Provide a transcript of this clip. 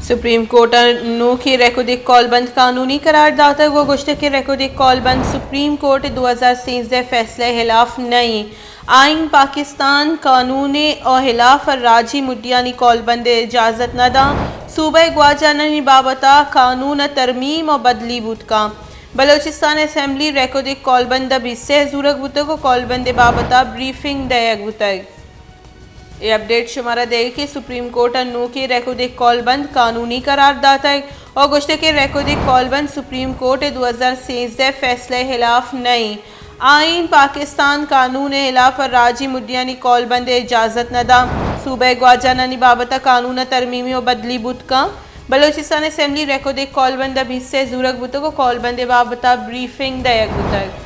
supreme court नू की रेकोदिक कॉलबंद कानूनी करार दाता वो गुश्ते के रेकोदिक कॉलबंद सुप्रीम कोर्ट 2013 फैसले खिलाफ नहीं आइन पाकिस्तान कानून और खिलाफ राजी मुद्दियानी कॉलबंद इजाज़त न दा सूबे ग्वाजानी बाबता कानून तरमीम और बदली बुतका बलोचिस्तान असेंबली रेकोदिक कॉलबंद बिस्से जूरक बुतक को कॉलबंद बाबता ब्रीफिंग दयक बुतक ये अपडेट शुमारा दे कि सुप्रीम कोर्ट नू के रेकोदिक कॉलबंद कानूनी करार दाता है और गुश्ते के रेकोदिक कॉलबंद सुप्रीम कोर्ट 2013 फैसले खिलाफ नहीं आइन पाकिस्तान कानून खिलाफ राजी मुद्दियानी कॉलबंद इजाज़त न दा सूबे ग्वाजानी बाबता कानून तरमीमी और बदली बुत का बलोचिस्तान असेंबली रेकोदिक कॉलबंद अब हिस्से जूरक बुतों को कॉलबंद बाबता ब्रीफिंग दयक बुतक